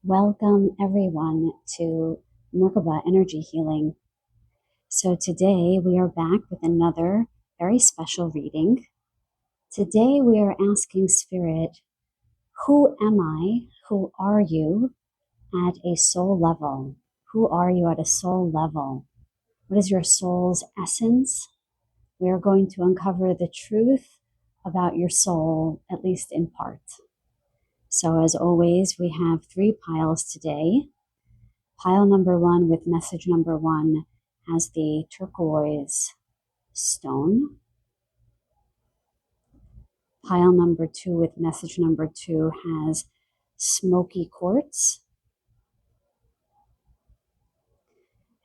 Welcome everyone to Merkaba Energy Healing. So today we are back with another very special reading. Today we are asking Spirit, who am I? Who are you at a soul level? Who are you at a soul level? What is your soul's essence? We are going to uncover the truth about your soul, at least in part. So as always, we have 3 piles today. Pile number 1 with message number 1 has the turquoise stone. Pile number 2 with message number 2 has smoky quartz.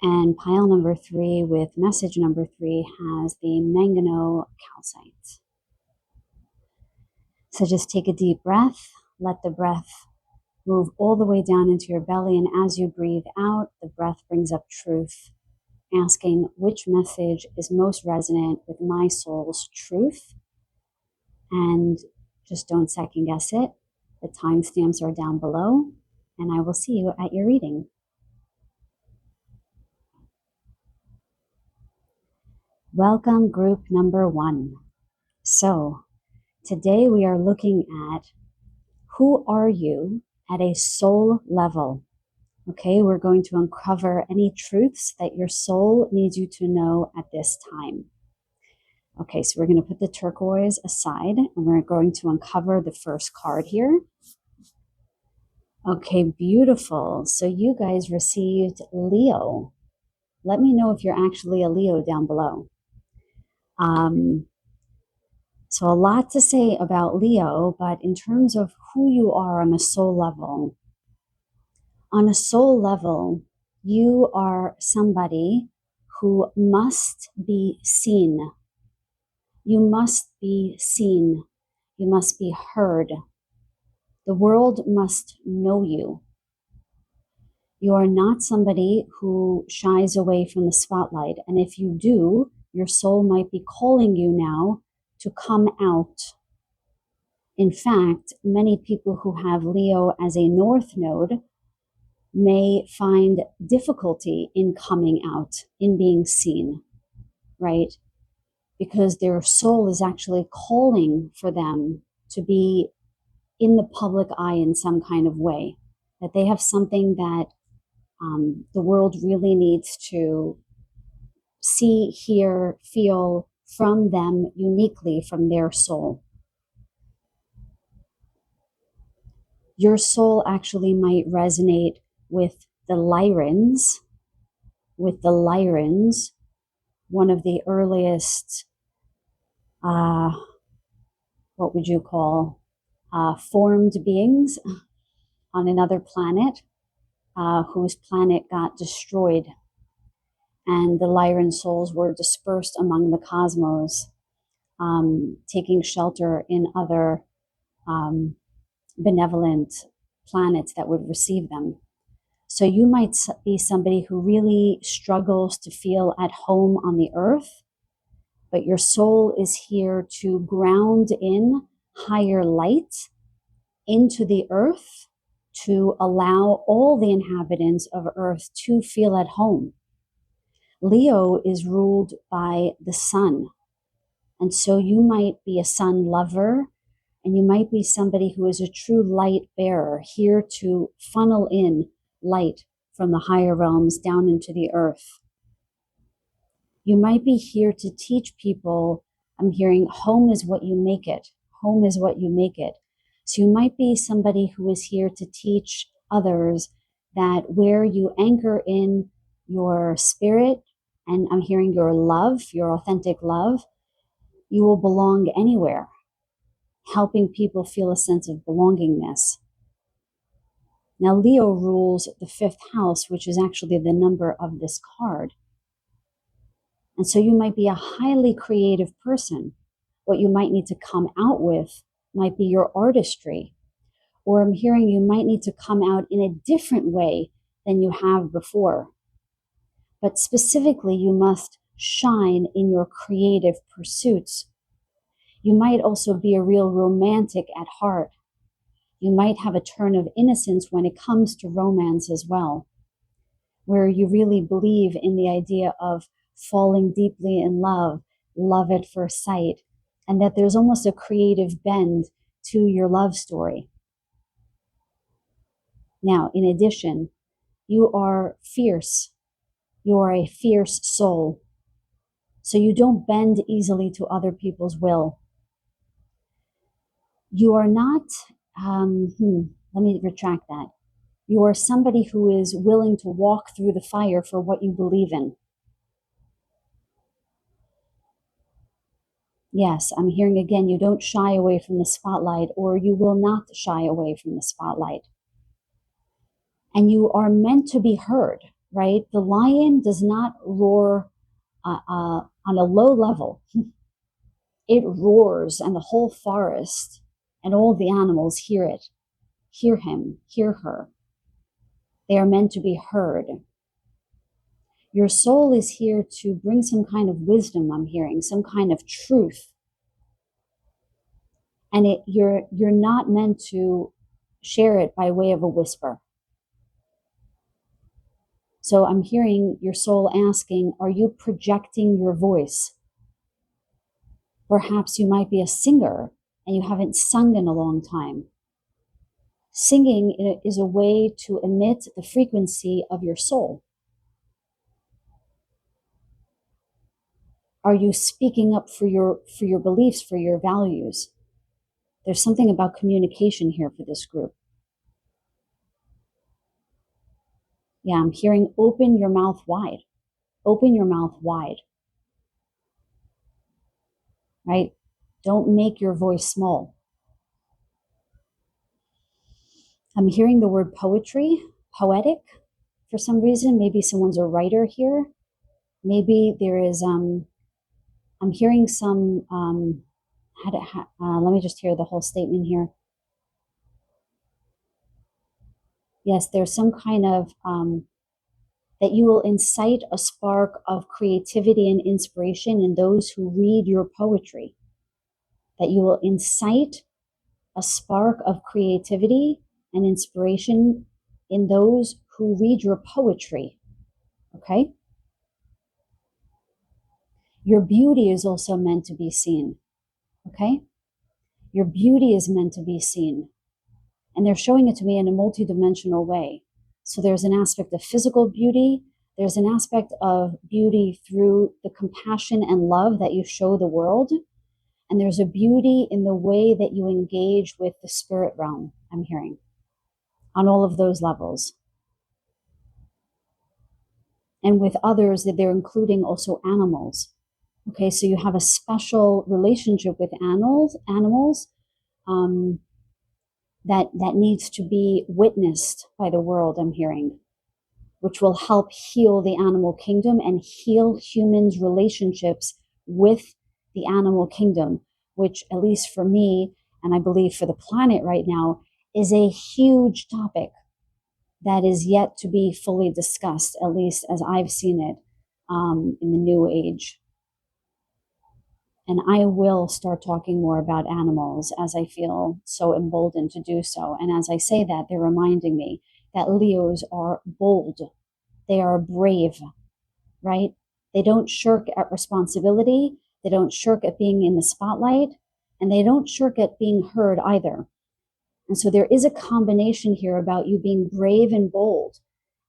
And pile number 3 with message number 3 has the manganese calcite. So just take a deep breath. Let the breath move all the way down into your belly. And as you breathe out, the breath brings up truth, asking which message is most resonant with my soul's truth. And just don't second guess it. The timestamps are down below, and I will see you at your reading. Welcome, group number 1. So today we are looking at who are you at a soul level. Okay, we're going to uncover any truths that your soul needs you to know at this time. Okay, so we're going to put the turquoise aside and we're going to uncover the first card here. Okay, beautiful. So you guys received Leo. Let me know if you're actually a Leo down below. So a lot to say about Leo, but in terms of who you are on a soul level, you are somebody who must be seen. You must be seen. You must be heard. The world must know you. You are not somebody who shies away from the spotlight. And if you do, your soul might be calling you now to come out. In fact, many people who have Leo as a north node may find difficulty in coming out, in being seen, right? Because their soul is actually calling for them to be in the public eye in some kind of way, that they have something that the world really needs to see, hear, feel from them uniquely, from their soul. Your soul actually might resonate with the Lyrans, one of the earliest, what would you call, formed beings on another planet, whose planet got destroyed. And the Lyran souls were dispersed among the cosmos, taking shelter in other benevolent planets that would receive them. So you might be somebody who really struggles to feel at home on the earth, but your soul is here to ground in higher light into the earth, to allow all the inhabitants of earth to feel at home. Leo is ruled by the sun. And so you might be a sun lover, and you might be somebody who is a true light bearer, here to funnel in light from the higher realms down into the earth. You might be here to teach people, I'm hearing, home is what you make it. Home is what you make it. So you might be somebody who is here to teach others that where you anchor in your spirit, and I'm hearing your love, your authentic love, you will belong anywhere, helping people feel a sense of belongingness. Now, Leo rules the 5th house, which is actually the number of this card. And so you might be a highly creative person. What you might need to come out with might be your artistry. Or I'm hearing you might need to come out in a different way than you have before. But specifically, you must shine in your creative pursuits. You might also be a real romantic at heart. You might have a turn of innocence when it comes to romance as well, where you really believe in the idea of falling deeply in love, love at first sight, and that there's almost a creative bend to your love story. Now, in addition, you are fierce. You are a fierce soul. So you don't bend easily to other people's will. You are not, let me retract that. You are somebody who is willing to walk through the fire for what you believe in. Yes, I'm hearing again, you don't shy away from the spotlight, or you will not shy away from the spotlight. And you are meant to be heard, right? The lion does not roar on a low level. It roars, and the whole forest and all the animals hear it, hear him, hear her. They are meant to be heard. Your soul is here to bring some kind of wisdom, I'm hearing, some kind of truth. And you're not meant to share it by way of a whisper. So I'm hearing your soul asking, are you projecting your voice? Perhaps you might be a singer and you haven't sung in a long time. Singing is a way to emit the frequency of your soul. Are you speaking up for your beliefs, for your values? There's something about communication here for this group. Yeah, I'm hearing open your mouth wide. Open your mouth wide. Right? Don't make your voice small. I'm hearing the word poetry, poetic, for some reason. Maybe someone's a writer here. Maybe there is, I'm hearing some, let me just hear the whole statement here. Yes, there's some kind of, that you will incite a spark of creativity and inspiration in those who read your poetry. That you will incite a spark of creativity and inspiration in those who read your poetry. Okay? Your beauty is also meant to be seen. Okay? Your beauty is meant to be seen. And they're showing it to me in a multidimensional way. So there's an aspect of physical beauty. There's an aspect of beauty through the compassion and love that you show the world. And there's a beauty in the way that you engage with the spirit realm, I'm hearing, on all of those levels. And with others, that they're including also animals. Okay, so you have a special relationship with animals that needs to be witnessed by the world, I'm hearing, which will help heal the animal kingdom and heal humans' relationships with the animal kingdom, which, at least for me, and I believe for the planet right now, is a huge topic that is yet to be fully discussed, at least as I've seen it in the new age. And I will start talking more about animals as I feel so emboldened to do so. And as I say that, they're reminding me that Leos are bold. They are brave, right? They don't shirk at responsibility. They don't shirk at being in the spotlight. And they don't shirk at being heard either. And so there is a combination here about you being brave and bold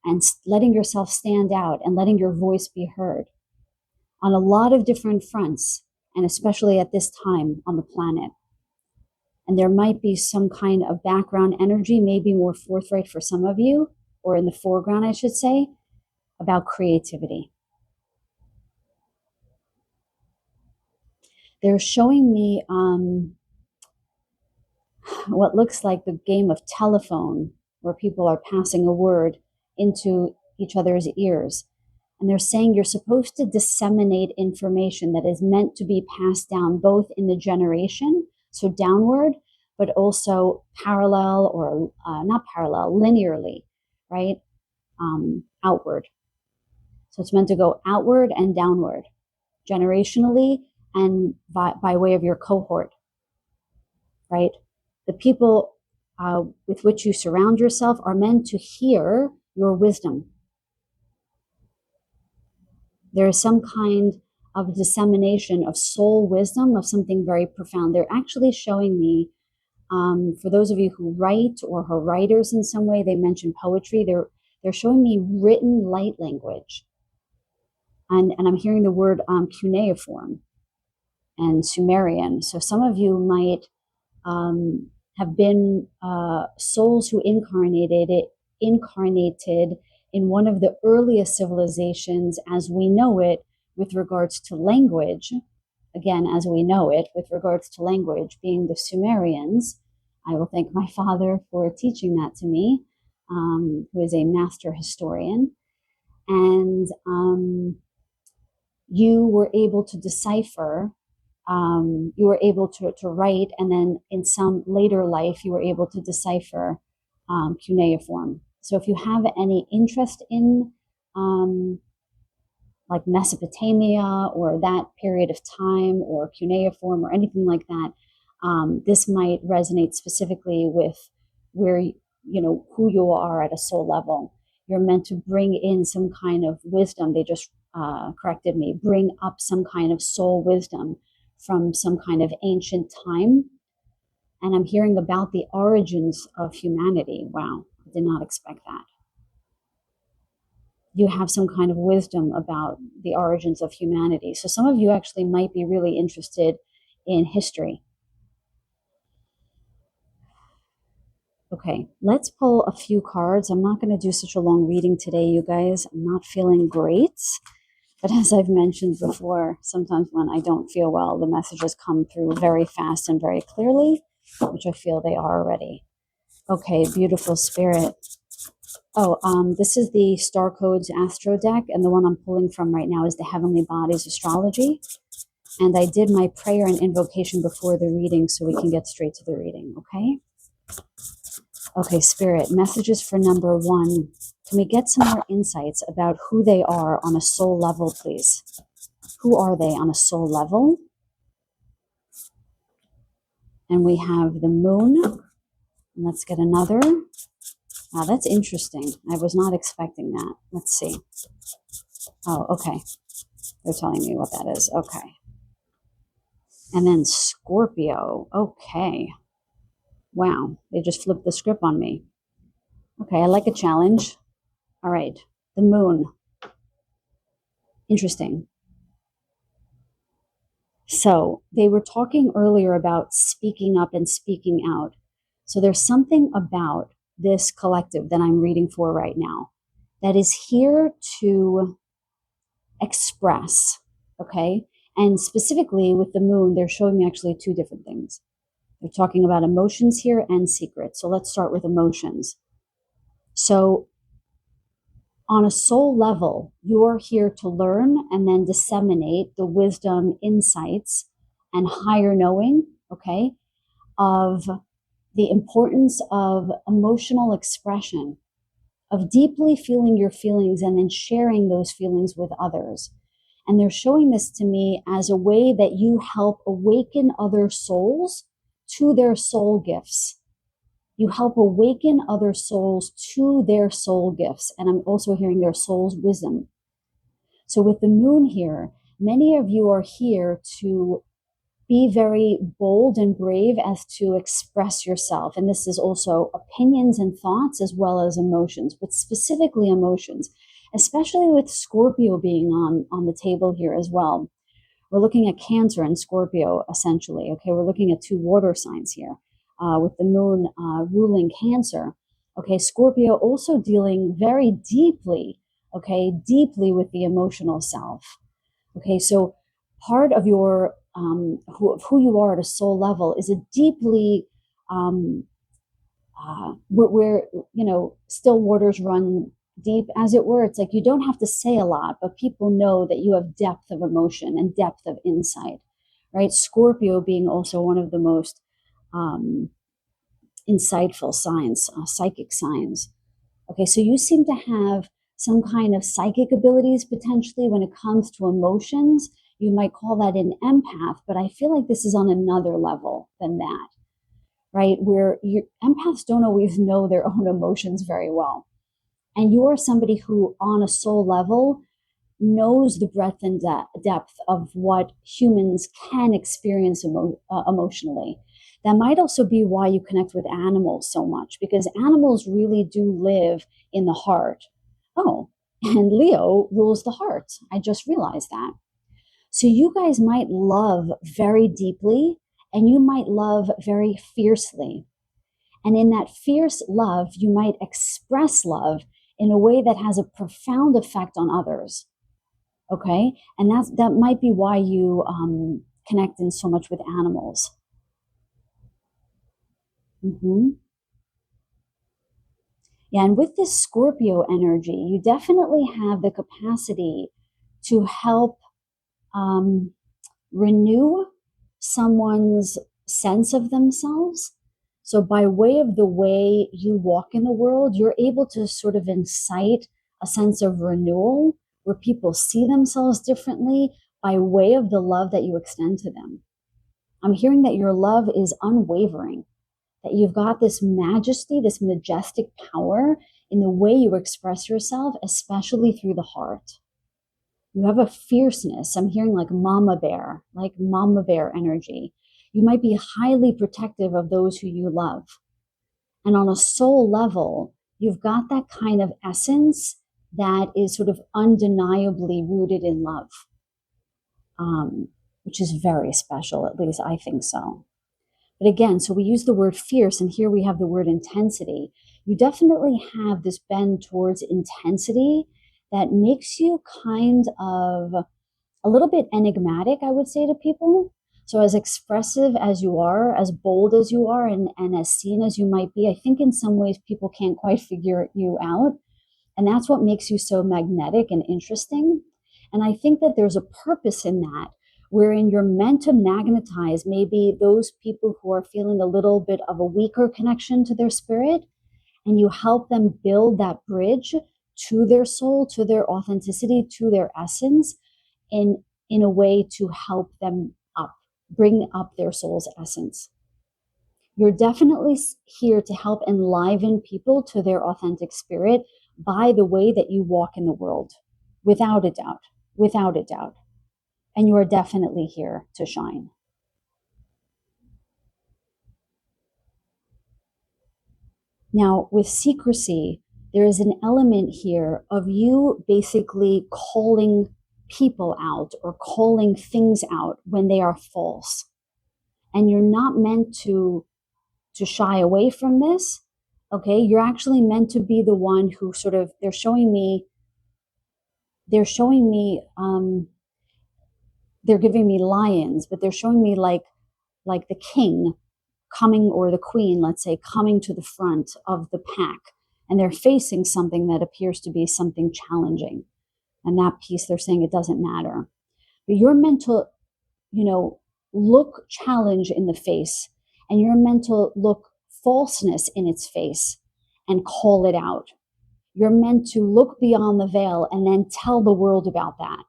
and letting yourself stand out and letting your voice be heard on a lot of different fronts, and especially at this time on the planet. And there might be some kind of background energy, maybe more forthright for some of you, or in the foreground, I should say, about creativity. They're showing me what looks like the game of telephone, where people are passing a word into each other's ears. And they're saying you're supposed to disseminate information that is meant to be passed down both in the generation, so downward, but also parallel or not parallel, linearly, right? Outward. So it's meant to go outward and downward, generationally and by way of your cohort, right? The people with which you surround yourself are meant to hear your wisdom. There is some kind of dissemination of soul wisdom, of something very profound. They're actually showing me, for those of you who write or are writers in some way, they mention poetry. They're showing me written light language, and I'm hearing the word cuneiform and Sumerian. So some of you might have been souls who incarnated in one of the earliest civilizations as we know it with regards to language. Again, as we know it with regards to language, being the Sumerians. I will thank my father for teaching that to me, who is a master historian. And you were able to decipher, you were able to write, and then in some later life, you were able to decipher cuneiform. So if you have any interest in like Mesopotamia or that period of time or cuneiform or anything like that, this might resonate specifically with where, who you are at a soul level. You're meant to bring in some kind of wisdom. They just corrected me, bring up some kind of soul wisdom from some kind of ancient time. And I'm hearing about the origins of humanity. Wow, I did not expect that. You have some kind of wisdom about the origins of humanity. So some of you actually might be really interested in history. Okay, let's pull a few cards. I'm not going to do such a long reading today, you guys. I'm not feeling great. But as I've mentioned before, sometimes when I don't feel well, the messages come through very fast and very clearly, which I feel they are already. Okay, beautiful spirit. Oh, this is the Star Codes Astro deck, and the one I'm pulling from right now is the Heavenly Bodies Astrology. And I did my prayer and invocation before the reading so we can get straight to the reading, okay? Okay, Spirit, messages for number 1. Can we get some more insights about who they are on a soul level, please? Who are they on a soul level? And we have the Moon. Let's get another. Wow, that's interesting. I was not expecting that. Let's see. Oh, okay. They're telling me what that is. Okay. And then Scorpio. Okay. Wow. They just flipped the script on me. Okay, I like a challenge. All right. The Moon. Interesting. So they were talking earlier about speaking up and speaking out. So there's something about this collective that I'm reading for right now that is here to express, okay? And specifically with the Moon, they're showing me actually 2 different things. They're talking about emotions here and secrets. So let's start with emotions. So on a soul level, you're here to learn and then disseminate the wisdom, insights, and higher knowing, okay, of the importance of emotional expression, of deeply feeling your feelings and then sharing those feelings with others. And they're showing this to me as a way that you help awaken other souls to their soul gifts. You help awaken other souls to their soul gifts. And I'm also hearing their soul's wisdom. So with the Moon here, many of you are here to be very bold and brave as to express yourself. And this is also opinions and thoughts as well as emotions, but specifically emotions, especially with Scorpio being on the table here as well. We're looking at Cancer and Scorpio, essentially. Okay, we're looking at 2 water signs here with the Moon ruling Cancer. Okay, Scorpio also dealing very deeply, okay, deeply with the emotional self. Okay, so part of your who you are at a soul level is a deeply where still waters run deep, as it were. It's like you don't have to say a lot, but people know that you have depth of emotion and depth of insight, right? Scorpio being also one of the most insightful signs, psychic signs. Okay, so you seem to have some kind of psychic abilities potentially when it comes to emotions. You might call that an empath, but I feel like this is on another level than that. right? Where empaths don't always know their own emotions very well. And you're somebody who, on a soul level, knows the breadth and depth of what humans can experience emotionally. That might also be why you connect with animals so much, because animals really do live in the heart. Oh, and Leo rules the heart. I just realized that. So you guys might love very deeply, and you might love very fiercely. And in that fierce love, you might express love in a way that has a profound effect on others. Okay, and that might be why you connect in so much with animals. Hmm. Yeah, and with this Scorpio energy, you definitely have the capacity to help um, renew someone's sense of themselves. So, by way of the way you walk in the world, you're able to sort of incite a sense of renewal where people see themselves differently by way of the love that you extend to them. I'm hearing that your love is unwavering, that you've got this majesty, this majestic power in the way you express yourself, especially through the heart. You have a fierceness. I'm hearing like mama bear energy. You might be highly protective of those who you love. And on a soul level, you've got that kind of essence that is sort of undeniably rooted in love, um, which is very special. At least I think so. But again, so we use the word fierce, and here we have the word intensity. You definitely have this bend towards intensity that makes you kind of a little bit enigmatic, I would say, to people. So, as expressive as you are, as bold as you are, and as seen as you might be, I think in some ways people can't quite figure you out. And that's what makes you so magnetic and interesting. And I think that there's a purpose in that, wherein you're meant to magnetize maybe those people who are feeling a little bit of a weaker connection to their spirit, and you help them build that bridge to their soul, to their authenticity, to their essence in a way to help them up, bring up their soul's essence. You're definitely here to help enliven people to their authentic spirit by the way that you walk in the world, without a doubt, without a doubt. And you are definitely here to shine. Now, with secrecy, there is an element here of you basically calling people out or calling things out when they are false. And you're not meant to shy away from this. Okay, you're actually meant to be the one who sort of they're showing me they're giving me lions, but they're showing me like the king coming, or the queen, let's say, coming to the front of the pack, and they're facing something that appears to be something challenging. And that piece, they're saying it doesn't matter. But you're meant to, you know, look challenge in the face, and you're meant to look falseness in its face and call it out. You're meant to look beyond the veil and then tell the world about that.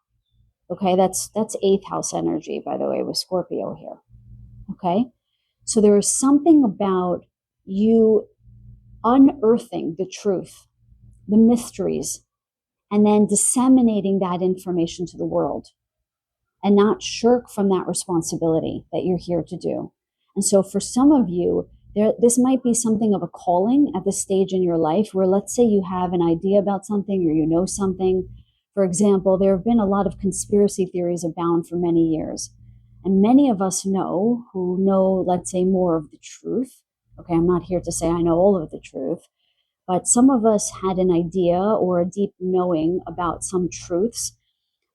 Okay, that's eighth house energy, by the way, with Scorpio here. Okay, so there is something about you unearthing the truth, the mysteries, and then disseminating that information to the world, and not shirk from that responsibility that you're here to do. And so for some of you, this might be something of a calling at this stage in your life, where let's say you have an idea about something or you know something. For example, there have been a lot of conspiracy theories abound for many years. And many of us know, who know, let's say, more of the truth. Okay, I'm not here to say I know all of the truth, but some of us had an idea or a deep knowing about some truths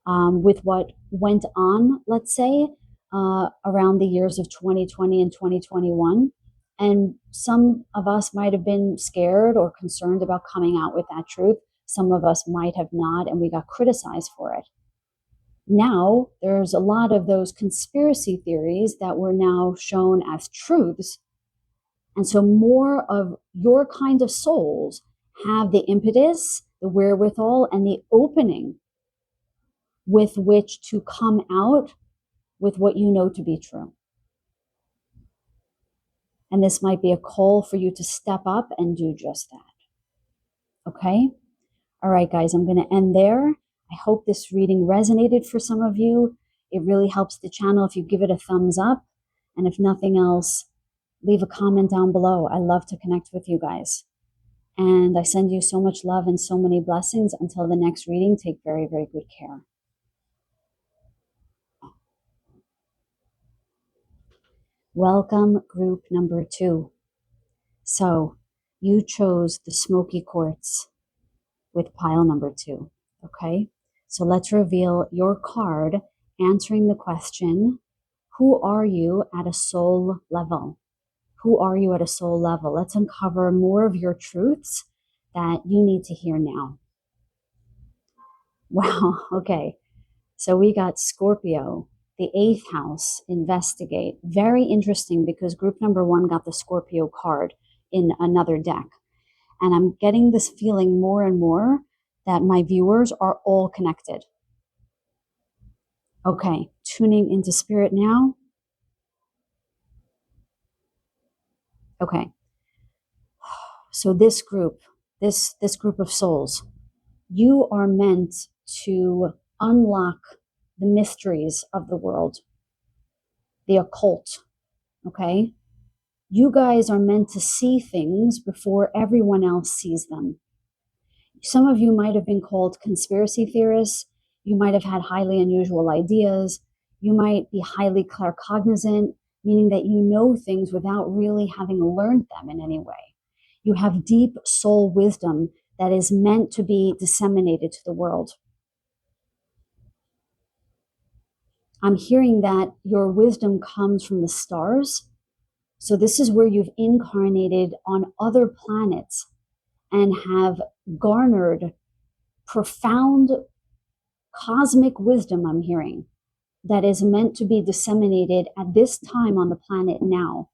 with what went on, let's say, around the years of 2020 and 2021. And some of us might have been scared or concerned about coming out with that truth. Some of us might have not, and we got criticized for it. Now, there's a lot of those conspiracy theories that were now shown as truths. And so, more of your kind of souls have the impetus, the wherewithal, and the opening with which to come out with what you know to be true. And this might be a call for you to step up and do just that. Okay? All right, guys, I'm going to end there. I hope this reading resonated for some of you. It really helps the channel if you give it a thumbs up. And if nothing else, leave a comment down below. I love to connect with you guys. And I send you so much love and so many blessings. Until the next reading, take very, very good care. Welcome, group number 2. So you chose the smoky quartz with pile number 2. Okay, so let's reveal your card answering the question, who are you at a soul level? Who are you at a soul level? Let's uncover more of your truths that you need to hear now. Wow, okay. So we got Scorpio, the 8th house, investigate. Very interesting because group number 1 got the Scorpio card in another deck. And I'm getting this feeling more and more that my viewers are all connected. Okay, tuning into spirit now. Okay. So this group, this group of souls, you are meant to unlock the mysteries of the world, the occult, okay? You guys are meant to see things before everyone else sees them. Some of you might have been called conspiracy theorists. You might have had highly unusual ideas. You might be highly claircognizant, meaning that you know things without really having learned them in any way. You have deep soul wisdom that is meant to be disseminated to the world. I'm hearing that your wisdom comes from the stars. So this is where you've incarnated on other planets and have garnered profound cosmic wisdom, I'm hearing, that is meant to be disseminated at this time on the planet now,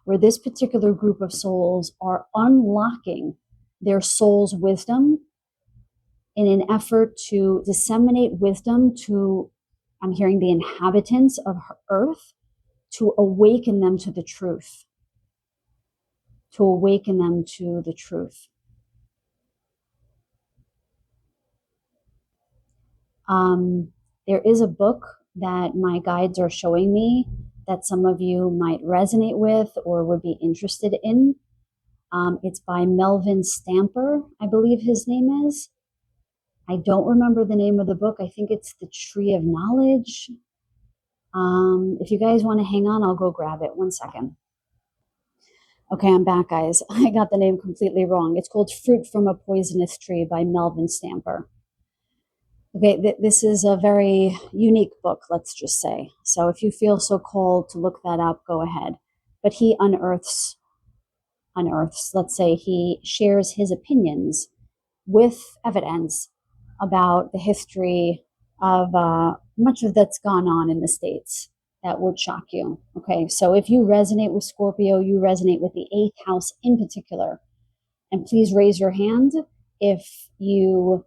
where this particular group of souls are unlocking their soul's wisdom in an effort to disseminate wisdom to, I'm hearing, the inhabitants of Earth, to awaken them to the truth. To awaken them to the truth. There is a book that my guides are showing me that some of you might resonate with or would be interested in. It's by Melvin Stamper, I believe his name is. I don't remember the name of the book. I think it's The Tree of Knowledge. If you guys want to hang on, I'll go grab it. 1 second. Okay, I'm back, guys. I got the name completely wrong. It's called Fruit from a Poisonous Tree by Melvin Stamper. Okay, this is a very unique book, let's just say. So if you feel so called to look that up, go ahead. But he unearths, let's say he shares his opinions with evidence about the history of much of that's gone on in the States that would shock you. Okay, so if you resonate with Scorpio, you resonate with the 8th house in particular. And please raise your hand if you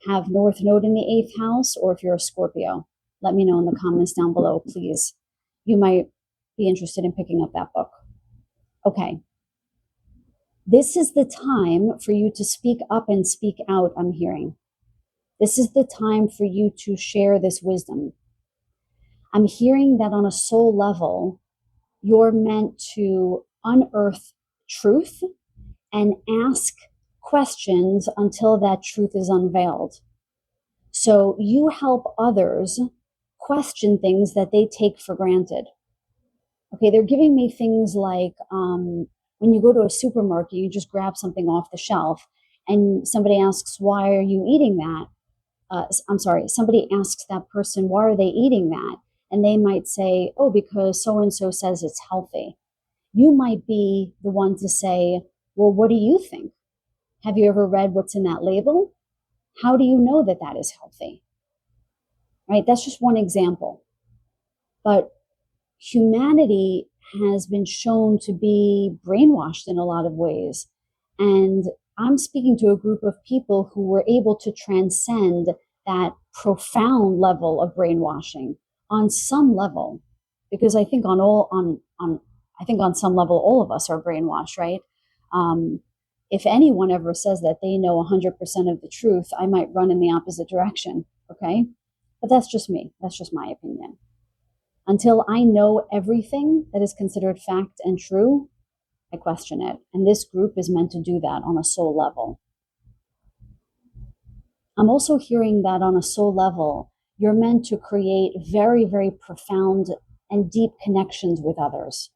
have North Node in the 8th house, or if you're a Scorpio. Let me know in the comments down below, please. You might be interested in picking up that book. Okay. This is the time for you to speak up and speak out, I'm hearing. This is the time for you to share this wisdom. I'm hearing that on a soul level, you're meant to unearth truth and ask questions until that truth is unveiled. So you help others question things that they take for granted. Okay, they're giving me things like when you go to a supermarket, you just grab something off the shelf and somebody asks, why are you eating that? Somebody asks that person, why are they eating that? And they might say, oh, because so-and-so says it's healthy. You might be the one to say, well, what do you think? Have you ever read what's in that label? How do you know that that is healthy? Right? That's just one example. But humanity has been shown to be brainwashed in a lot of ways. And I'm speaking to a group of people who were able to transcend that profound level of brainwashing on some level, because I think I think on some level, all of us are brainwashed, right? If anyone ever says that they know 100% of the truth, I might run in the opposite direction, okay? But that's just me. That's just my opinion. Until I know everything that is considered fact and true, I question it. And this group is meant to do that on a soul level. I'm also hearing that on a soul level, you're meant to create very, very profound and deep connections with others.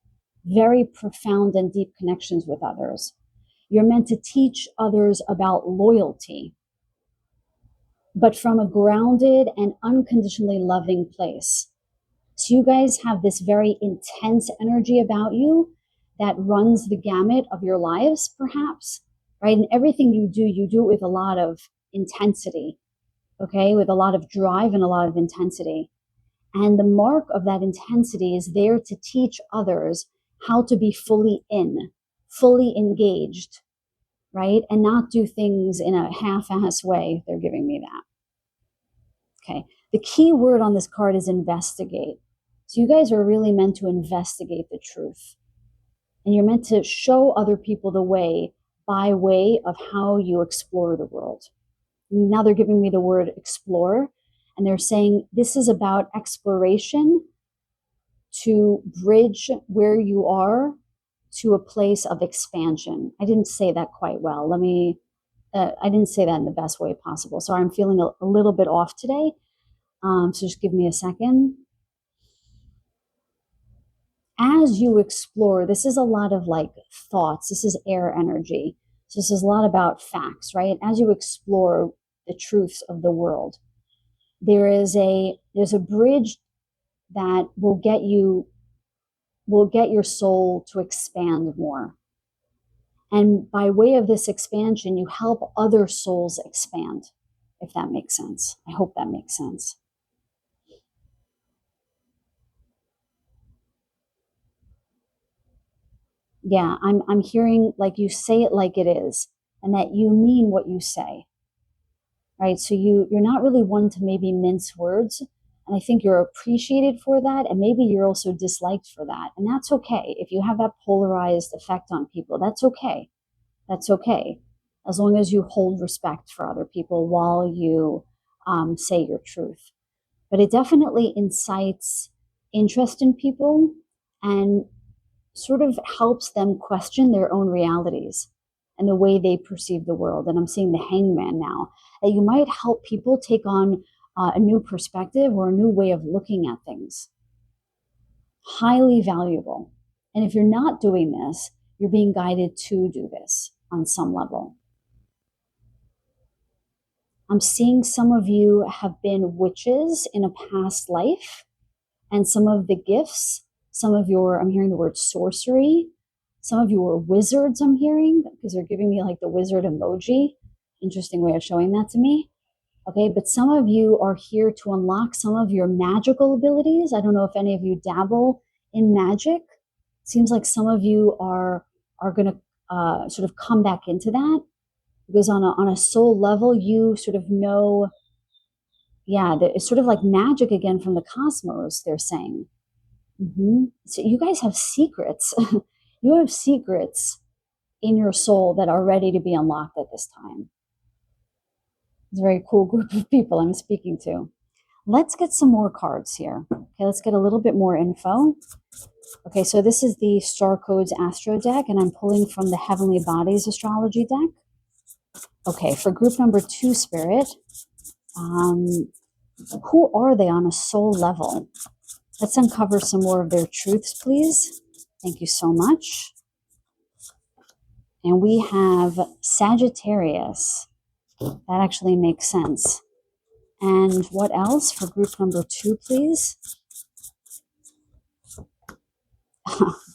Very profound and deep connections with others. You're meant to teach others about loyalty, but from a grounded and unconditionally loving place. So you guys have this very intense energy about you that runs the gamut of your lives, perhaps, right? And everything you do it with a lot of intensity, okay? With a lot of drive and a lot of intensity. And the mark of that intensity is there to teach others how to be fully engaged, right? And not do things in a half-ass way. They're giving me that. Okay. The key word on this card is investigate. So you guys are really meant to investigate the truth. And you're meant to show other people the way by way of how you explore the world. Now they're giving me the word explore, and they're saying this is about exploration to bridge where you are to a place of expansion. I didn't say that quite well. I didn't say that in the best way possible. So I'm feeling a little bit off today. So just give me a second. As you explore, this is a lot of like thoughts. This is air energy. So this is a lot about facts, right? As you explore the truths of the world, there's a bridge that will get your soul to expand more. And by way of this expansion, you help other souls expand, if that makes sense. I hope that makes sense. Yeah, I'm hearing like you say it like it is, and that you mean what you say, right? So you're not really one to maybe mince words, and I think you're appreciated for that, and maybe you're also disliked for that, and that's okay. If you have that polarized effect on people, that's okay. That's okay, as long as you hold respect for other people while you say your truth. But it definitely incites interest in people and sort of helps them question their own realities and the way they perceive the world. And I'm seeing the hangman now, that you might help people take on a new perspective or a new way of looking at things. Highly valuable. And if you're not doing this, you're being guided to do this on some level. I'm seeing some of you have been witches in a past life, and some of the gifts, I'm hearing the word sorcery. Some of you were wizards, I'm hearing, because they're giving me like the wizard emoji. Interesting way of showing that to me. Okay, but some of you are here to unlock some of your magical abilities. I don't know if any of you dabble in magic. Seems like some of you are going to sort of come back into that, because on a soul level, you sort of know, yeah, it's sort of like magic again from the cosmos, they're saying. So you guys have secrets. You have secrets in your soul that are ready to be unlocked at this time. It's a very cool group of people I'm speaking to. Let's get some more cards here. Okay, let's get a little bit more info. Okay, so this is the Star Codes Astro deck, and I'm pulling from the Heavenly Bodies Astrology deck. Okay, for group number 2, Spirit, who are they on a soul level? Let's uncover some more of their truths, please. Thank you so much. And we have Sagittarius. That actually makes sense. And what else for group number 2, please?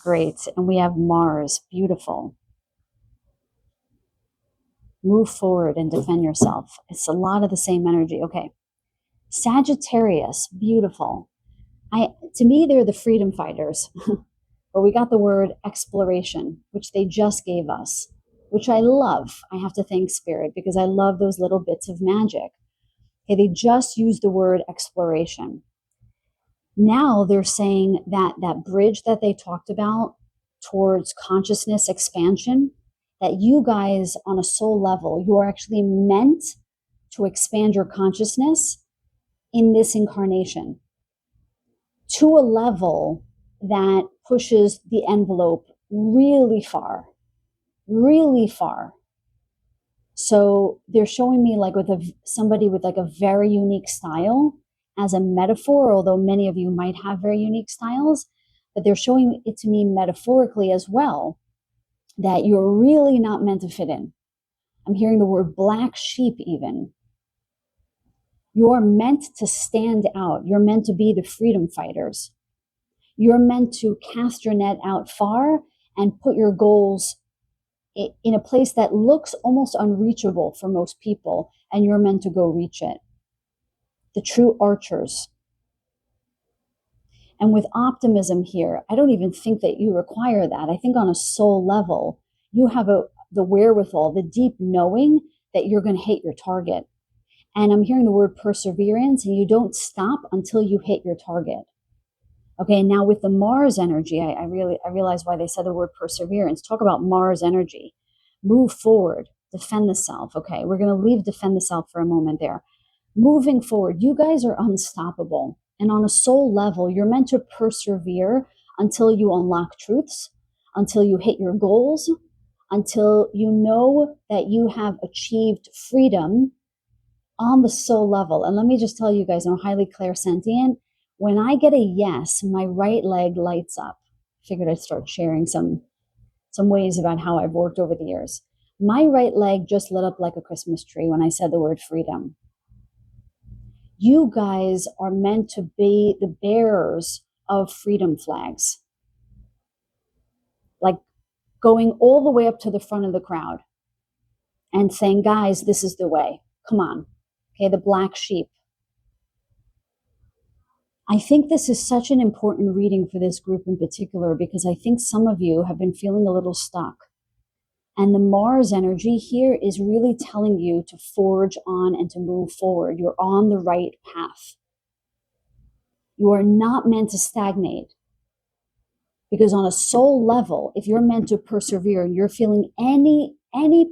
Great. And we have Mars. Beautiful. Move forward and defend yourself. It's a lot of the same energy. Okay. Sagittarius. Beautiful. To me, they're the freedom fighters. But we got the word exploration, which they just gave us, which I love. I have to thank Spirit, because I love those little bits of magic. Okay, they just used the word exploration. Now they're saying that that bridge that they talked about towards consciousness expansion, that you guys on a soul level, you are actually meant to expand your consciousness in this incarnation to a level that pushes the envelope really far, really far. So they're showing me like with somebody with like a very unique style as a metaphor, although many of you might have very unique styles, but they're showing it to me metaphorically as well, that you're really not meant to fit in. I'm hearing the word black sheep even. You're meant to stand out. You're meant to be the freedom fighters. You're meant to cast your net out far and put your goals in a place that looks almost unreachable for most people, and you're meant to go reach it. The true archers. And with optimism here, I don't even think that you require that. I think on a soul level, you have the wherewithal, the deep knowing that you're going to hit your target. And I'm hearing the word perseverance, and you don't stop until you hit your target. Okay, now with the Mars energy, I realize why they said the word perseverance. Talk about Mars energy. Move forward, defend the self. Okay, we're going to leave defend the self for a moment there. Moving forward, you guys are unstoppable. And on a soul level, you're meant to persevere until you unlock truths, until you hit your goals, until you know that you have achieved freedom on the soul level. And let me just tell you guys, I'm highly clairsentient. When I get a yes, my right leg lights up. Figured I'd start sharing some ways about how I've worked over the years. My right leg just lit up like a Christmas tree when I said the word freedom. You guys are meant to be the bearers of freedom flags. Like going all the way up to the front of the crowd and saying, guys, this is the way. Come on. Okay, the black sheep. I think this is such an important reading for this group in particular, because I think some of you have been feeling a little stuck. And the Mars energy here is really telling you to forge on and to move forward. You're on the right path. You are not meant to stagnate. Because on a soul level, if you're meant to persevere and you're feeling any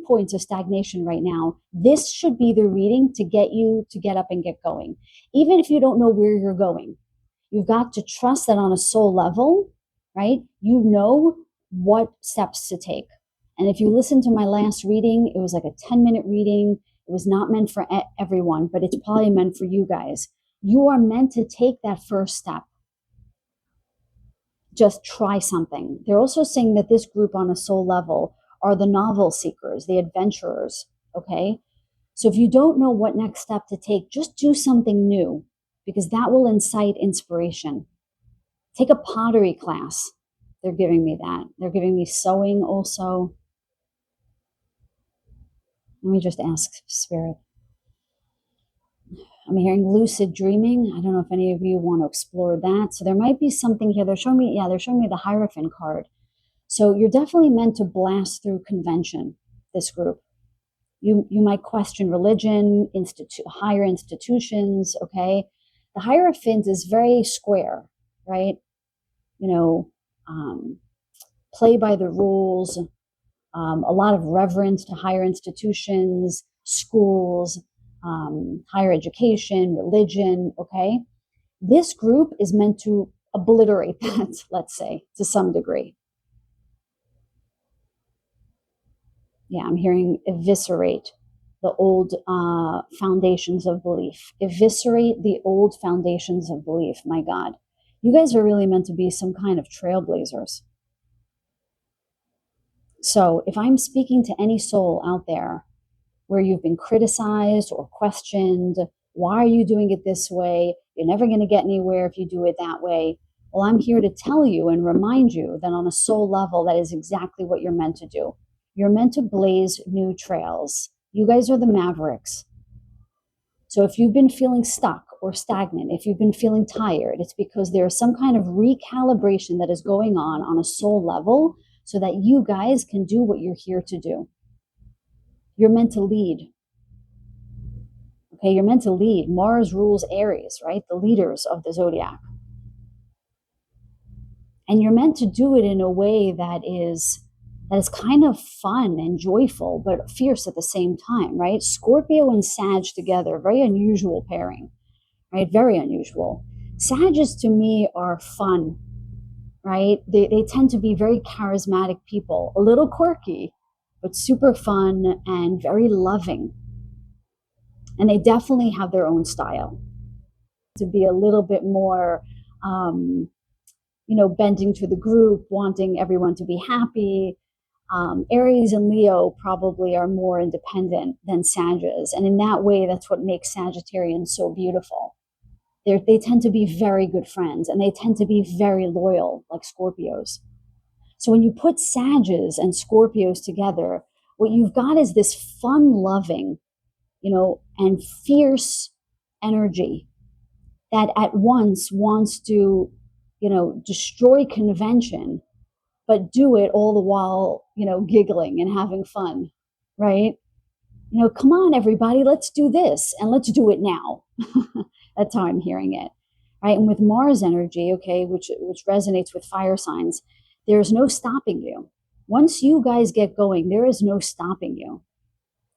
points of stagnation right now, this should be the reading to get you to get up and get going. Even if you don't know where you're going, you've got to trust that on a soul level, right? You know what steps to take. And if you listen to my last reading, it was like a 10-minute reading. It was not meant for everyone, but it's probably meant for you guys. You are meant to take that first step. Just try something. They're also saying that this group on a soul level are the novel seekers, the adventurers, okay? So if you don't know what next step to take, just do something new, because that will incite inspiration. Take a pottery class. They're giving me that. They're giving me sewing also. Let me just ask Spirit. I'm hearing lucid dreaming. I don't know if any of you want to explore that. So there might be something here. They're showing me the Hierophant card. So you're definitely meant to blast through convention, this group. You might question religion, higher institutions, okay? The Hierophant is very square, right? Play by the rules, a lot of reverence to higher institutions, schools, higher education, religion, okay? This group is meant to obliterate that, let's say, to some degree. Yeah, I'm hearing eviscerate the old foundations of belief. Eviscerate the old foundations of belief, my God. You guys are really meant to be some kind of trailblazers. So if I'm speaking to any soul out there where you've been criticized or questioned, why are you doing it this way? You're never going to get anywhere if you do it that way. Well, I'm here to tell you and remind you that on a soul level, that is exactly what you're meant to do. You're meant to blaze new trails. You guys are the mavericks. So if you've been feeling stuck or stagnant, if you've been feeling tired, it's because there's some kind of recalibration that is going on a soul level, so that you guys can do what you're here to do. You're meant to lead. Okay, you're meant to lead. Mars rules Aries, right? The leaders of the zodiac. And you're meant to do it in a way that is kind of fun and joyful, but fierce at the same time, right? Scorpio and Sag together, very unusual pairing, right? Very unusual. Sages to me are fun, right? They tend to be very charismatic people, a little quirky, but super fun and very loving. And they definitely have their own style. To be a little bit more, bending to the group, wanting everyone to be happy. Aries and Leo probably are more independent than Sagittarius. And in that way, that's what makes Sagittarians so beautiful. They tend to be very good friends, and they tend to be very loyal, like Scorpios. So when you put Sagittarius and Scorpios together, what you've got is this fun-loving, and fierce energy that at once wants to, destroy convention, but do it all the while, giggling and having fun, right? Come on, everybody, let's do this, and let's do it now. That's how I'm hearing it, right? And with Mars energy, okay, which resonates with fire signs, there's no stopping you. Once you guys get going, there is no stopping you.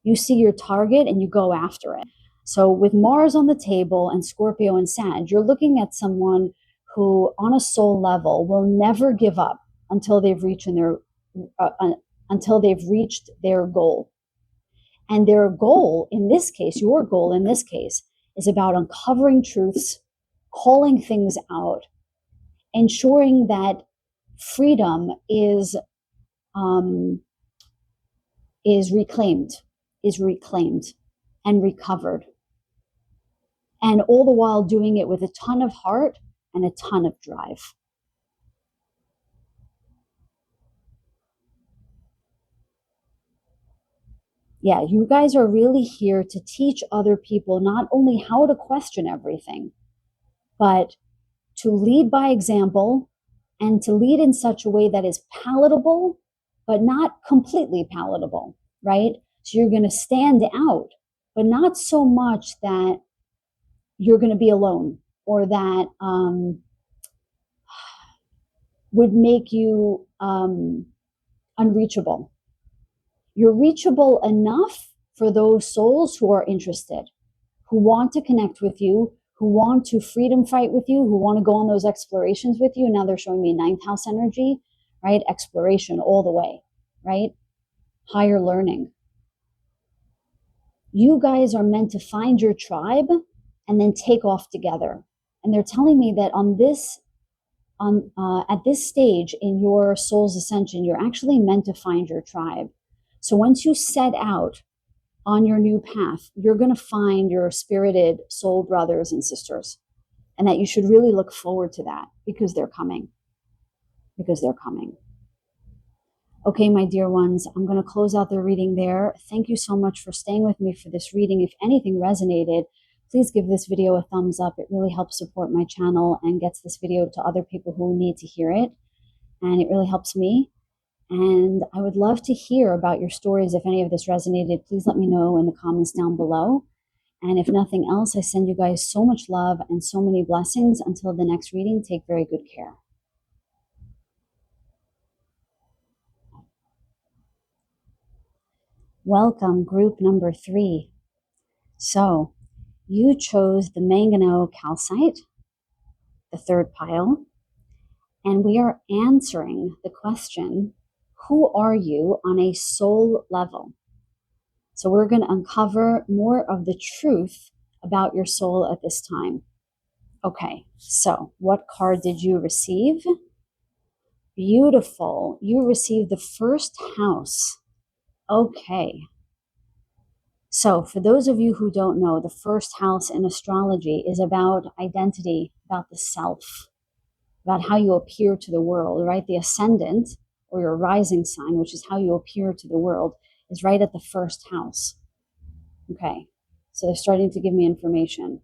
You see your target and you go after it. So with Mars on the table and Scorpio and Sag, you're looking at someone who, on a soul level, will never give up until they've reached their goal. And their goal in this case, your goal in this case, is about uncovering truths, calling things out, ensuring that freedom is reclaimed and recovered. And all the while doing it with a ton of heart and a ton of drive. Yeah, you guys are really here to teach other people not only how to question everything, but to lead by example and to lead in such a way that is palatable, but not completely palatable, right? So you're going to stand out, but not so much that you're going to be alone or that would make you unreachable. You're reachable enough for those souls who are interested, who want to connect with you, who want to freedom fight with you, who want to go on those explorations with you. Now they're showing me ninth house energy, right? Exploration all the way, right? Higher learning. You guys are meant to find your tribe and then take off together. And they're telling me that at this stage in your soul's ascension, you're actually meant to find your tribe. So once you set out on your new path, you're going to find your spirited soul brothers and sisters, and that you should really look forward to that because they're coming. Okay, my dear ones, I'm going to close out the reading there. Thank you so much for staying with me for this reading. If anything resonated, please give this video a thumbs up. It really helps support my channel and gets this video to other people who need to hear it. And it really helps me. And I would love to hear about your stories. If any of this resonated, please let me know in the comments down below. And if nothing else, I send you guys so much love and so many blessings. Until the next reading, take very good care. Welcome, group number 3. So, you chose the manganese calcite, the third pile, and we are answering the question, who are you on a soul level? So we're going to uncover more of the truth about your soul at this time. Okay, so what card did you receive? Beautiful. You received the first house. Okay. So for those of you who don't know, the first house in astrology is about identity, about the self, about how you appear to the world, right? The ascendant, or your rising sign, which is how you appear to the world, is right at the first house. Okay, so they're starting to give me information.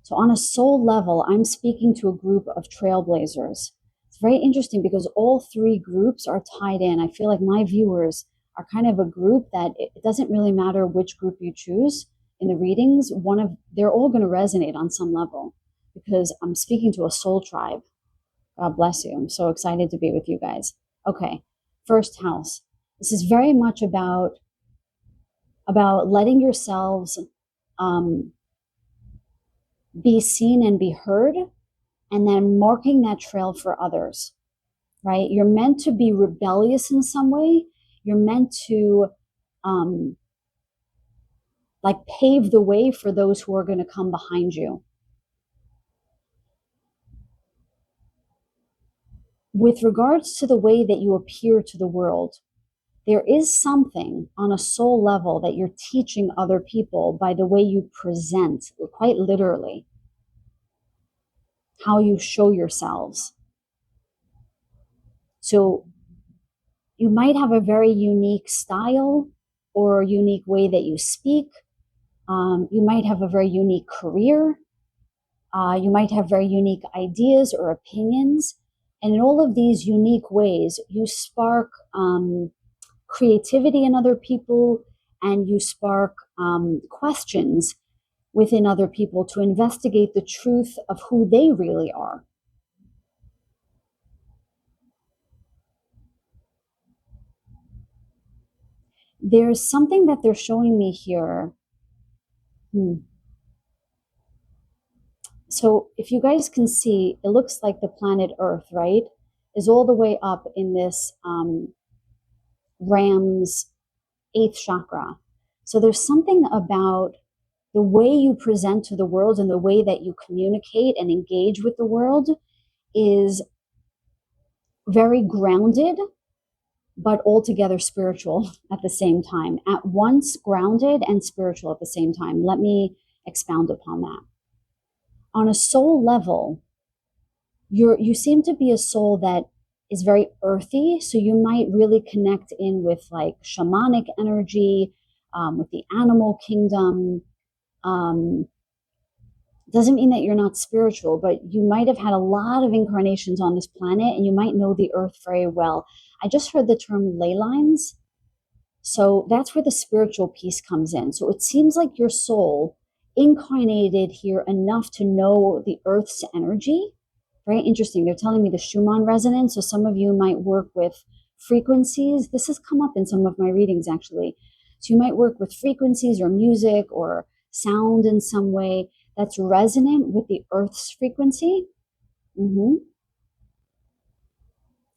So on a soul level, I'm speaking to a group of trailblazers. It's very interesting because all 3 groups are tied in. I feel like my viewers are kind of a group that it doesn't really matter which group you choose in the readings. They're all going to resonate on some level because I'm speaking to a soul tribe. God bless you. I'm so excited to be with you guys. Okay, first house. This is very much about letting yourselves um, be seen and be heard, and then marking that trail for others. Right? You're meant to be rebellious in some way. You're meant to um, like pave the way for those who are going to come behind you. With regards to the way that you appear to the world, there is something on a soul level that you're teaching other people by the way you present, quite literally, how you show yourselves. So you might have a very unique style or unique way that you speak. You might have a very unique career. You might have very unique ideas or opinions. And in all of these unique ways, you spark creativity in other people, and you spark questions within other people to investigate the truth of who they really are. There's something that they're showing me here. So if you guys can see, it looks like the planet Earth, right, is all the way up in this Ram's eighth chakra. So there's something about the way you present to the world and the way that you communicate and engage with the world is very grounded, but altogether spiritual at the same time. At once grounded and spiritual at the same time. Let me expound upon that. On a soul level, you seem to be a soul that is very earthy, so you might really connect in with like shamanic energy, with the animal kingdom. Doesn't mean that you're not spiritual, but you might have had a lot of incarnations on this planet and you might know the earth very well. I just heard the term ley lines. So that's where the spiritual piece comes in. So it seems like your soul incarnated here enough to know the earth's energy. Very interesting. They're telling me the Schumann resonance. So some of you might work with frequencies. This has come up in some of my readings, actually. So you might work with frequencies or music or sound in some way that's resonant with the earth's frequency. Mm-hmm.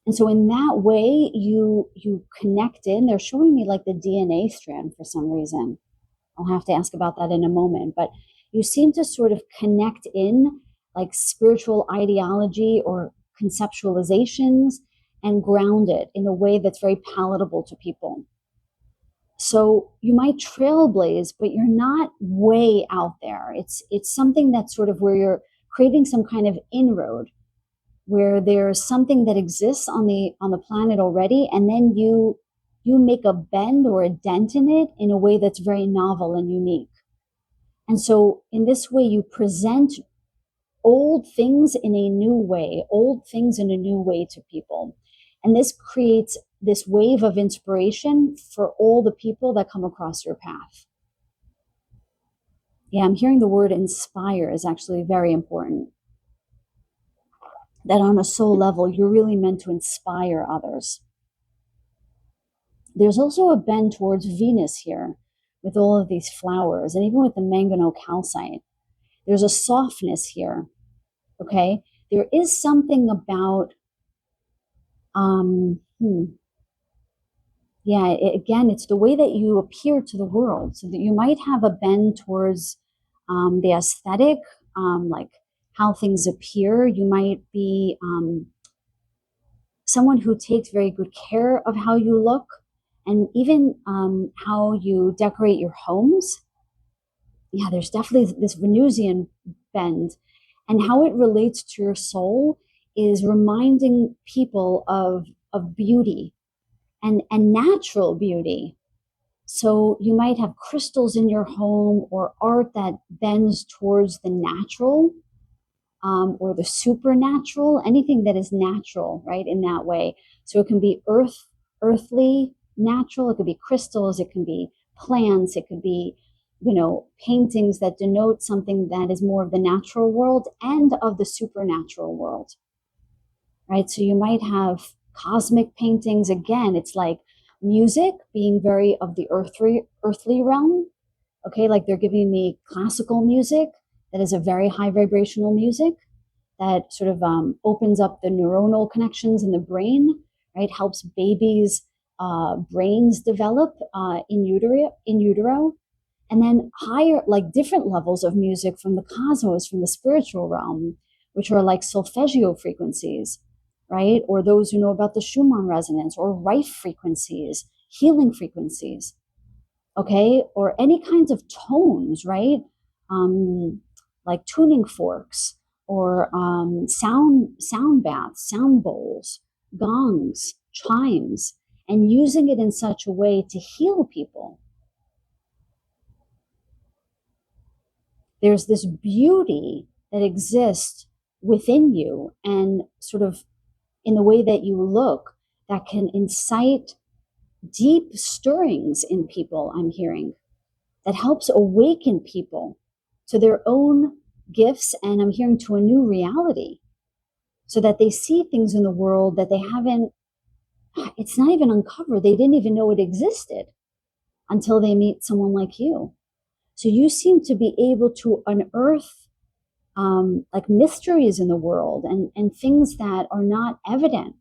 And so in that way, you connect in. They're showing me like the DNA strand for some reason. I'll have to ask about that in a moment. But you seem to sort of connect in like spiritual ideology or conceptualizations and ground it in a way that's very palatable to people. So you might trailblaze, but you're not way out there. It's something that's sort of where you're creating some kind of inroad, where there's something that exists on the planet already, and then you make a bend or a dent in it in a way that's very novel and unique. And so in this way, you present old things in a new way, to people. And this creates this wave of inspiration for all the people that come across your path. Yeah, I'm hearing the word inspire is actually very important. That on a soul level, you're really meant to inspire others. There's also a bend towards Venus here with all of these flowers, and even with the manganese calcite. There's a softness here, okay? There is something about, again, it's the way that you appear to the world, so that you might have a bend towards the aesthetic, like how things appear. You might be someone who takes very good care of how you look, and even how you decorate your homes. Yeah, there's definitely this Venusian bend, and how it relates to your soul is reminding people of beauty and natural beauty. So you might have crystals in your home or art that bends towards the natural, or the supernatural, anything that is natural, right, in that way. So it can be earthly, natural, it could be crystals, it can be plants, it could be, paintings that denote something that is more of the natural world and of the supernatural world. right? So you might have cosmic paintings. Again, it's like music being very of the earthly realm. Okay, like they're giving me classical music that is a very high vibrational music that sort of opens up the neuronal connections in the brain, right? Helps babies' brains develop in utero. And then higher, like different levels of music from the cosmos, from the spiritual realm, which are like solfeggio frequencies, right? Or those who know about the Schumann resonance, or Rife frequencies, healing frequencies, okay? Or any kinds of tones, right? Like tuning forks, or sound baths, sound bowls, gongs, chimes, and using it in such a way to heal people. There's this beauty that exists within you, and sort of in the way that you look, that can incite deep stirrings in people, I'm hearing, that helps awaken people to their own gifts, and I'm hearing to a new reality, so that they see things in the world that they haven't, it's not even uncovered, they didn't even know it existed until they meet someone like you. So you seem to be able to unearth like mysteries in the world, and things that are not evident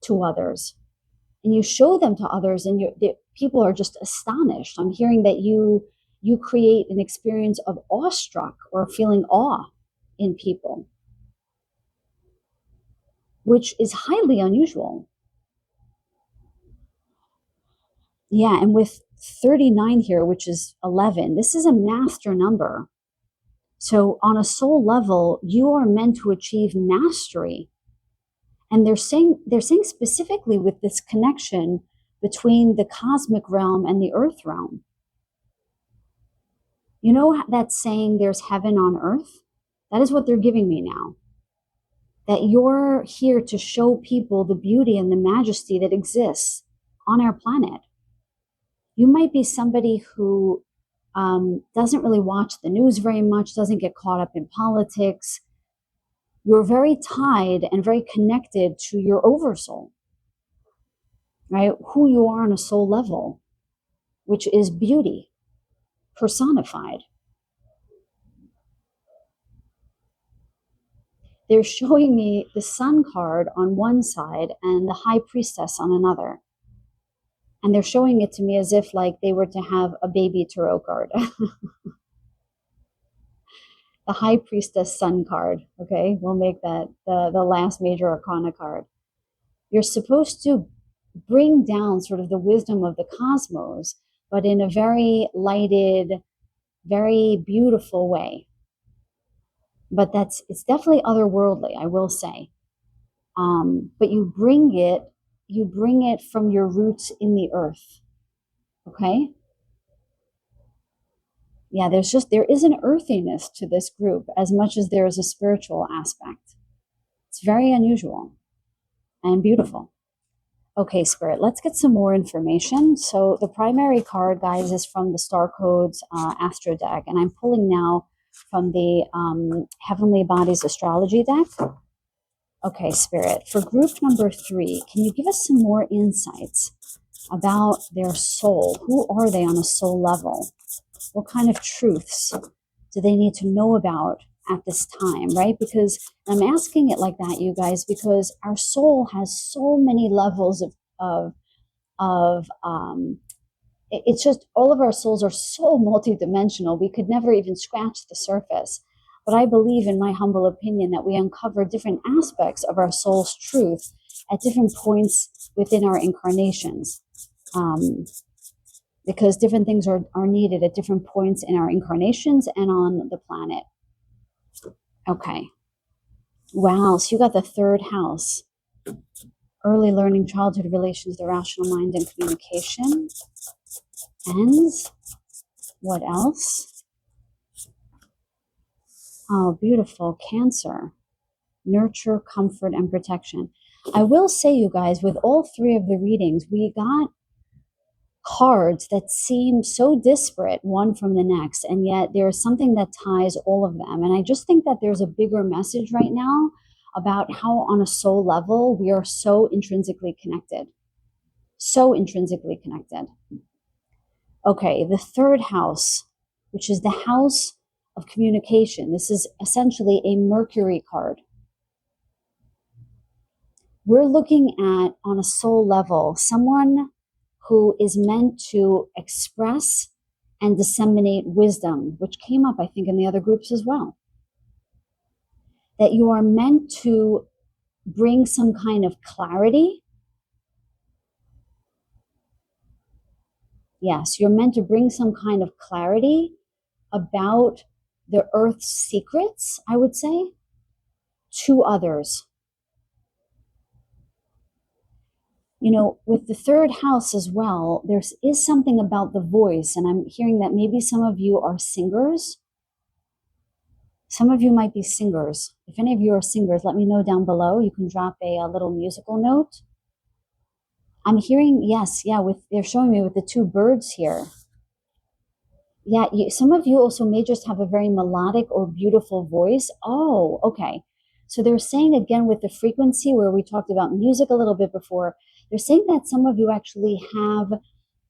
to others. And you show them to others, and the people are just astonished. I'm hearing that you create an experience of awestruck, or feeling awe in people, which is highly unusual. Yeah, and with 39 here, which is 11, this is a master number. So on a soul level, you are meant to achieve mastery. And they're saying specifically with this connection between the cosmic realm and the earth realm. You know that saying, there's heaven on earth? That is what they're giving me now. That you're here to show people the beauty and the majesty that exists on our planet. You might be somebody who doesn't really watch the news very much, doesn't get caught up in politics. You're very tied and very connected to your oversoul, right? Who you are on a soul level, which is beauty personified. They're showing me the sun card on one side and the high priestess on another. And they're showing it to me as if like they were to have a baby tarot card. The high priestess sun card, okay? We'll make that the last major arcana card. You're supposed to bring down sort of the wisdom of the cosmos, but in a very lighted, very beautiful way. But it's definitely otherworldly, I will say. But you bring it from your roots in the earth. Okay? Yeah, there is an earthiness to this group as much as there is a spiritual aspect. It's very unusual and beautiful. Okay, Spirit, let's get some more information. So the primary card, guys, is from the Star Codes Astro deck, and I'm pulling now from the Heavenly Bodies Astrology deck. Okay, Spirit, for group number 3, can you give us some more insights about their soul? Who are they on a soul level? What kind of truths do they need to know about at this time, right? Because I'm asking it like that, you guys, because our soul has so many levels of it's just, all of our souls are so multidimensional. We could never even scratch the surface. But I believe, in my humble opinion, that we uncover different aspects of our soul's truth at different points within our incarnations. Because different things are needed at different points in our incarnations and on the planet. Okay. Wow, so you got the 3rd house. Early learning, childhood relations, the rational mind, and communication. Ends. What else? Oh, beautiful. Cancer. Nurture, comfort, and protection. I will say, you guys, with all 3 of the readings, we got cards that seem so disparate one from the next, and yet there's something that ties all of them. And I just think that there's a bigger message right now about how on a soul level, we are so intrinsically connected. So intrinsically connected. Okay, the third house, which is the house of communication. This is essentially a Mercury card. We're looking at, on a soul level, someone who is meant to express and disseminate wisdom, which came up, I think, in the other groups as well. That you are meant to bring some kind of clarity. Yes, you're meant to bring some kind of clarity about the earth's secrets, I would say, to others. You know, with the third house as well, there is something about the voice, and I'm hearing that maybe some of you are singers. Some of you might be singers. If any of you are singers, let me know down below. You can drop a little musical note. I'm hearing, yes, yeah, they're showing me with the two birds here. Yeah, some of you also may just have a very melodic or beautiful voice. Oh, okay. So they're saying again with the frequency where we talked about music a little bit before, they're saying that some of you actually have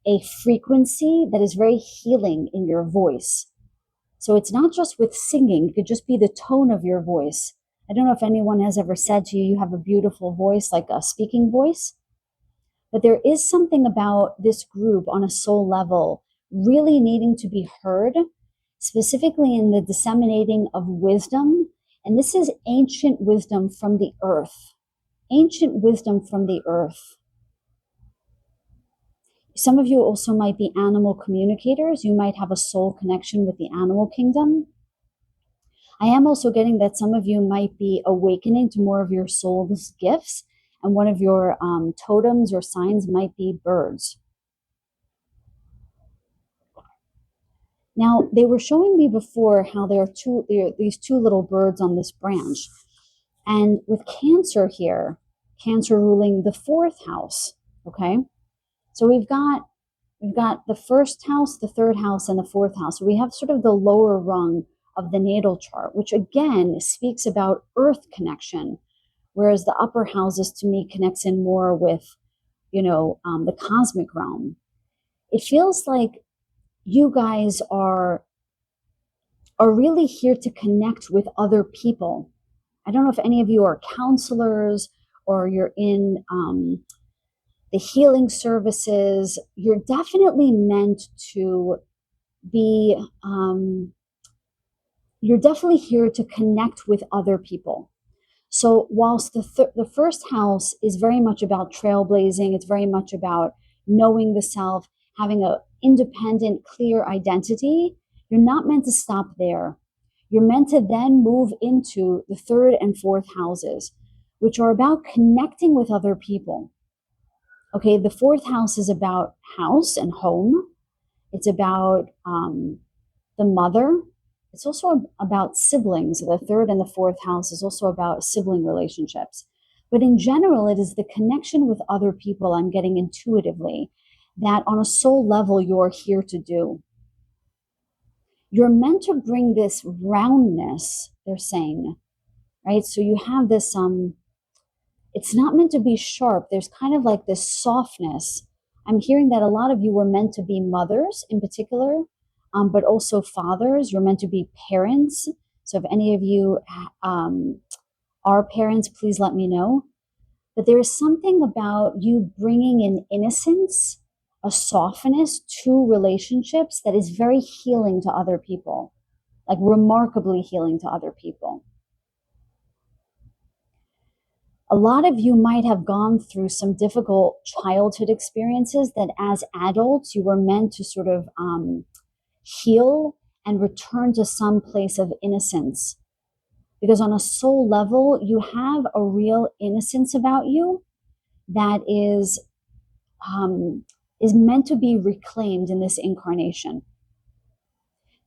a frequency that is very healing in your voice. So it's not just with singing, it could just be the tone of your voice. I don't know if anyone has ever said to you, you have a beautiful voice, like a speaking voice. But there is something about this group on a soul level really needing to be heard, specifically in the disseminating of wisdom. And this is ancient wisdom from the earth. Ancient wisdom from the earth. Some of you also might be animal communicators. You might have a soul connection with the animal kingdom. I am also getting that some of you might be awakening to more of your soul's gifts, and one of your totems or signs might be birds. Now, they were showing me before how there are these two little birds on this branch. And with Cancer here, Cancer ruling the fourth house, okay? So we've got the first house, the third house, and the fourth house. So we have sort of the lower rung of the natal chart, which again speaks about earth connection, whereas the upper houses to me connects in more with, the cosmic realm. It feels like you guys are really here to connect with other people. I don't know if any of you are counselors or you're in the healing services. You're definitely meant to be, you're definitely here to connect with other people. So whilst the first house is very much about trailblazing, it's very much about knowing the self, having an independent, clear identity, you're not meant to stop there. You're meant to then move into the third and fourth houses, which are about connecting with other people. Okay, the fourth house is about house and home. It's about the mother. It's also about siblings. The third and the fourth house is also about sibling relationships. But in general, it is the connection with other people I'm getting intuitively that on a soul level you're here to do. You're meant to bring this roundness, they're saying, right? So you have this, it's not meant to be sharp. There's kind of like this softness. I'm hearing that a lot of you were meant to be mothers in particular, but also fathers. You're meant to be parents. So if any of you are parents, please let me know. But there is something about you bringing an innocence, a softness to relationships that is very healing to other people, like remarkably healing to other people. A lot of you might have gone through some difficult childhood experiences that as adults you were meant to sort of heal and return to some place of innocence. Because on a soul level, you have a real innocence about you that is meant to be reclaimed in this incarnation.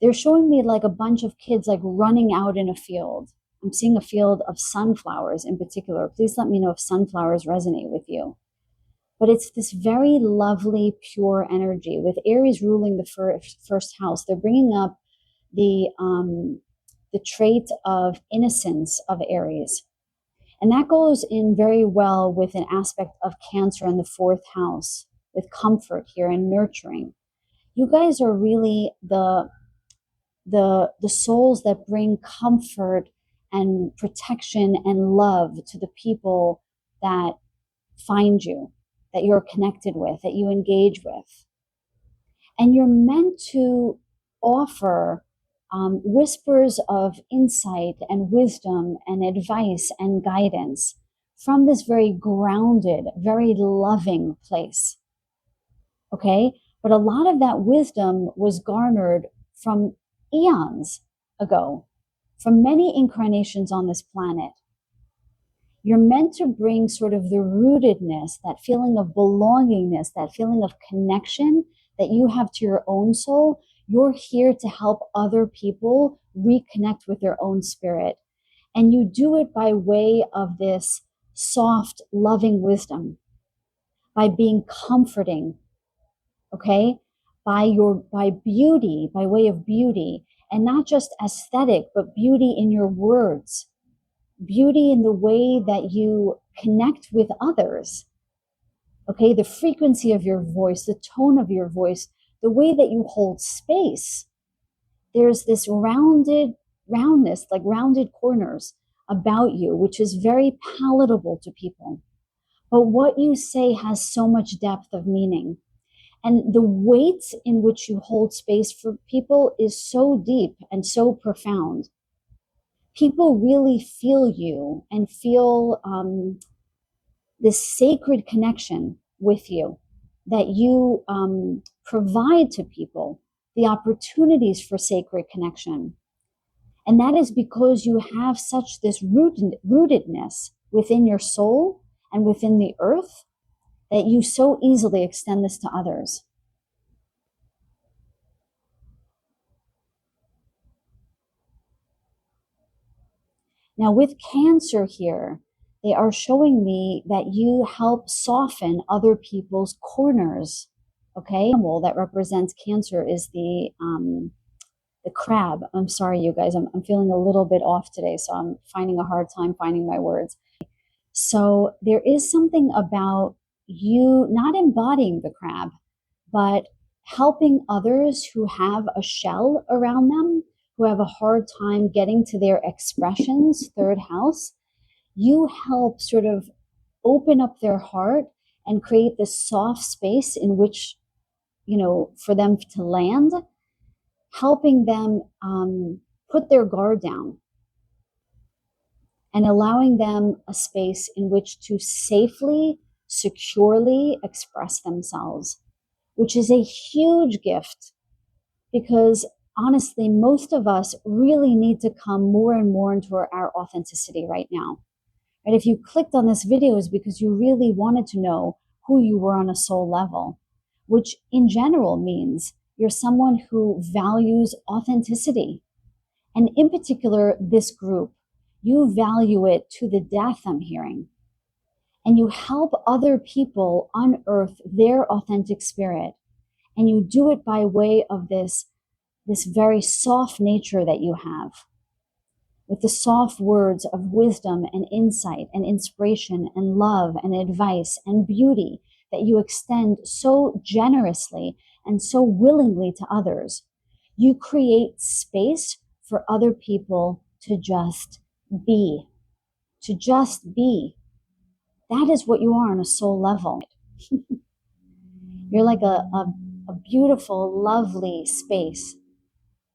They're showing me like a bunch of kids like running out in a field. I'm seeing a field of sunflowers in particular. Please let me know if sunflowers resonate with you. But it's this very lovely, pure energy. With Aries ruling the first house, they're bringing up the trait of innocence of Aries. And that goes in very well with an aspect of Cancer in the fourth house, with comfort here and nurturing. You guys are really the souls that bring comfort and protection and love to the people that find you, that you're connected with, that you engage with. And you're meant to offer whispers of insight and wisdom and advice and guidance from this very grounded, very loving place. Okay? But a lot of that wisdom was garnered from eons ago, from many incarnations on this planet. You're meant to bring sort of the rootedness, that feeling of belongingness, that feeling of connection that you have to your own soul. You're here to help other people reconnect with their own spirit. And you do it by way of this soft, loving wisdom, by being comforting, okay? By beauty, by way of beauty, and not just aesthetic, but beauty in your words, beauty in the way that you connect with others. Okay, the frequency of your voice, the tone of your voice, the way that you hold space. There's this roundness, like rounded corners about you, which is very palatable to people. But what you say has so much depth of meaning. And the weight in which you hold space for people is so deep and so profound. People really feel you and feel this sacred connection with you, that you provide to people the opportunities for sacred connection. And that is because you have such this rootedness within your soul and within the earth that you so easily extend this to others. Now, with Cancer here, they are showing me that you help soften other people's corners. Okay, the animal that represents Cancer is the crab. I'm sorry, you guys. I'm feeling a little bit off today, so I'm finding a hard time finding my words. So there is something about you not embodying the crab, but helping others who have a shell around them, who have a hard time getting to their expressions, third house. You help sort of open up their heart and create this soft space in which, for them to land, helping them put their guard down and allowing them a space in which to safely, securely express themselves, which is a huge gift, because honestly, most of us really need to come more and more into our authenticity right now. And if you clicked on this video, is because you really wanted to know who you were on a soul level, which in general means you're someone who values authenticity. And in particular, this group, you value it to the death, I'm hearing. And you help other people unearth their authentic spirit. And you do it by way of this very soft nature that you have, with the soft words of wisdom and insight and inspiration and love and advice and beauty that you extend so generously and so willingly to others. You create space for other people to just be, to just be. That is what you are on a soul level. You're like a beautiful, lovely space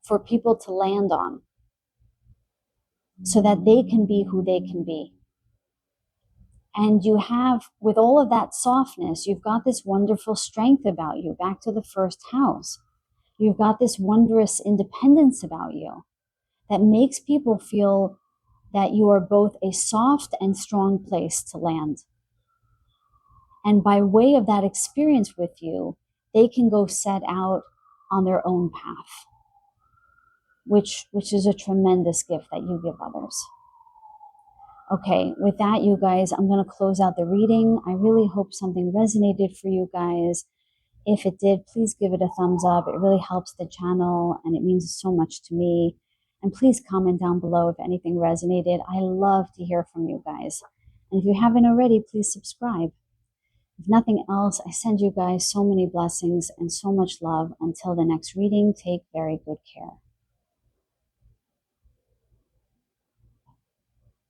for people to land on, so that they can be who they can be. And you have, with all of that softness, you've got this wonderful strength about you, back to the first house. You've got this wondrous independence about you that makes people feel that you are both a soft and strong place to land. And by way of that experience with you, they can go set out on their own path, which is a tremendous gift that you give others. Okay, with that, you guys, I'm going to close out the reading. I really hope something resonated for you guys. If it did, please give it a thumbs up. It really helps the channel and it means so much to me. And please comment down below if anything resonated. I love to hear from you guys. And if you haven't already, please subscribe. If nothing else, I send you guys so many blessings and so much love. Until the next reading, take very good care.